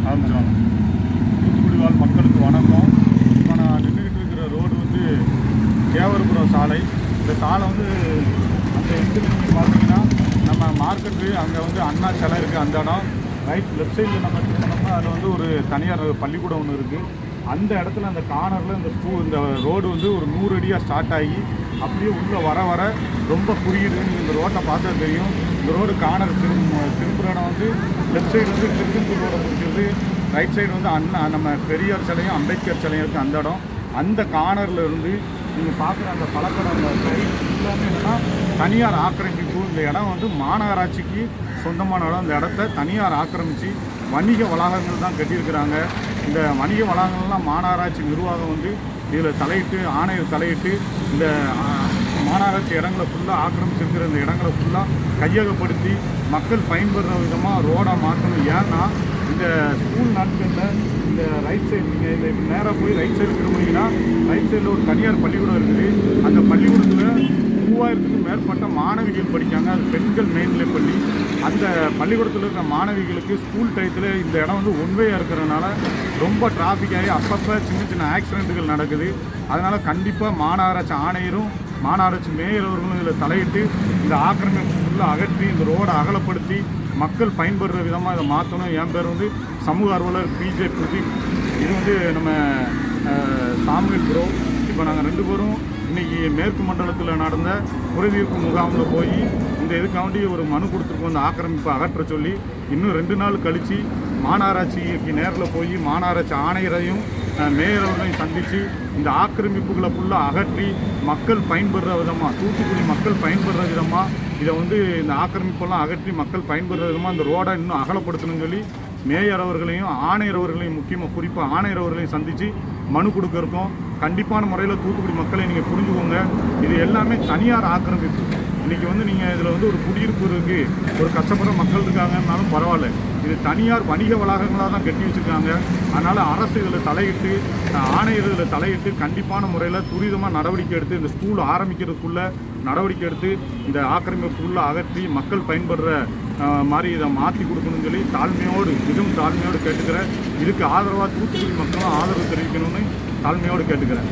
ஆரம்பிச்சிடும். தூத்துக்குடி வாழ் மக்களுக்கு வணக்கம். இப்போ நான் நின்றுக்கிட்டு இருக்கிற ரோடு வந்து தேவரபுரம் சாலை. இந்த சாலை வந்து அந்த இடத்துல நீங்கள் பார்த்தீங்கன்னா நம்ம மார்க்கெட்டு அங்கே வந்து அண்ணா சிலை இருக்குது. அந்த இடம் லெஃப்ட் சைடில் நம்ம திரும்பினோம்னா அதில் வந்து ஒரு தனியார் பள்ளிக்கூடம் ஒன்று இருக்குது. அந்த இடத்துல அந்த கார்னரில் இந்த ரோடு வந்து ஒரு 100 அடியாக ஸ்டார்ட் ஆகி அப்படியே உள்ளே வர வர ரொம்ப குறுகிடு. நீங்கள் இந்த ரோட்டை பார்த்தா தெரியும். இந்த ரோடு கார்னர் திரும்புகிற இடம் வந்து லெஃப்ட் சைடு வந்து திருச்செந்தூர் ரோடை முடிச்சிருது. ரைட் சைடு வந்து நம்ம பெரியார் சிலையும் அம்பேத்கர் சிலையும் இருக்குது. அந்த இடம் அந்த கார்னரில் இருந்து நீங்கள் பார்க்குற அந்த பழக்கடம் சைடு எல்லாமே என்னென்னா தனியார் ஆக்கிரமிப்பு. இந்த இடம் வந்து மாநகராட்சிக்கு சொந்தமான இடம். இந்த இடத்த தனியார் ஆக்கிரமித்து வணிக வளாகங்கள் தான் கட்டியிருக்கிறாங்க. இந்த வணிக வளாகங்கள்லாம் மாநகராட்சி நிர்வாகம் வந்து இதில் தலையிட்டு ஆணையர் தலையிட்டு இந்த மாநகராட்சி இடங்களை ஃபுல்லாக ஆக்கிரமிச்சிருக்கிற இந்த இடங்களை ஃபுல்லாக கையகப்படுத்தி மக்கள் பயன்படுற விதமாக ரோடாக மாற்றணும். ஏன்னா இந்த ஸ்கூல் நாட்களில் இந்த ரைட் சைடு நீங்கள் இந்த நேராக போய் ரைட் சைடு திரும்பினீங்கன்னா ரைட் சைடில் ஒரு தனியார் பள்ளிக்கூடம் இருக்குது. அந்த பள்ளிக்கூடத்தில் 3000க்கும் மேற்பட்ட மாணவிகள் படிக்காங்க. அது பெண்கள் மேல்நிலைப் பள்ளி. அந்த பள்ளிக்கூடத்தில் இருக்கிற மாணவிகளுக்கு ஸ்கூல் டயத்தில் இந்த இடம் வந்து ஒன்வேயாக இருக்கிறதுனால ரொம்ப டிராஃபிக் ஆகி அப்பப்போ சின்ன சின்ன ஆக்சிடெண்ட்டுகள் நடக்குது. அதனால் கண்டிப்பாக மாநகராட்சி ஆணையரும் மாநகராட்சி மேயர் அவர்களும் இதில் தலையிட்டு இந்த ஆக்கிரமிப்பு ஃபுல்லாக அகற்றி இந்த ரோடை அகலப்படுத்தி மக்கள் பயன்படுற விதமாக இதை மாற்றணும். என் பேர் வந்து சமூக ஆர்வலர் பிஜே பிரதீப். இது வந்து நம்ம சாமுவேல் ப்ரோ. இப்போ நாங்கள் 2 பேரும் இன்றைக்கி மேற்கு மண்டலத்தில் நடந்த குறைதீர்ப்பு முகாமில் போய் இந்த இதுக்காண்டி ஒரு மனு கொடுத்துருக்கோம். இந்த ஆக்கிரமிப்பை அகற்ற சொல்லி இன்னும் 2 நாள் கழித்து மாநகராட்சிக்கு நேரில் போய் மாநகராட்சி ஆணையரையும் மேயர் அவர்களையும் சந்தித்து இந்த ஆக்கிரமிப்புகளை ஃபுல்லாக அகற்றி மக்கள் பயன்படுற விதமாக தூத்துக்குடி மக்கள் பயன்படுற விதமாக இதை வந்து இந்த ஆக்கிரமிப்பெல்லாம் அகற்றி மக்கள் பயன்படுற விதமாக இந்த ரோடை இன்னும் அகலப்படுத்தணும்னு சொல்லி மேயர் அவர்களையும் ஆணையர் அவர்களையும் முக்கியமாக குறிப்பாக ஆணையர் அவர்களையும் சந்தித்து மனு கொடுக்க இருக்கோம். கண்டிப்பான முறையில் தூத்துக்குடி மக்களை நீங்கள் புரிஞ்சுக்கோங்க. இது எல்லாமே தனியார் ஆக்கிரமிப்பு. இன்றைக்கி வந்து நீங்கள் இதில் வந்து ஒரு குடியிருப்பு இருக்குது, ஒரு கஷ்டப்படுற மக்கள் இருக்காங்கன்னாலும் பரவாயில்ல. இது தனியார் வணிக வளாகங்களாக தான் கட்டி வச்சுருக்காங்க. அதனால் அரசு இதில் தலையிட்டு ஆணையர் இதில் தலையிட்டு கண்டிப்பான முறையில் துரிதமாக நடவடிக்கை எடுத்து இந்த ஸ்கூல் ஆரம்பிக்கிறதுக்குள்ளே நடவடிக்கை எடுத்து இந்த ஆக்கிரமிப்புக்குள்ளே அகற்றி மக்கள் பயன்படுற மாதிரி இதை மாற்றி கொடுக்கணும்னு சொல்லி மிகவும் தாழ்மையோடு கேட்டுக்கிறேன். இதுக்கு ஆதரவாக தூத்துக்குடி மக்களும் ஆதரவு தெரிவிக்கணும்னு தாழ்மையோடு கேட்டுக்கிறேன்.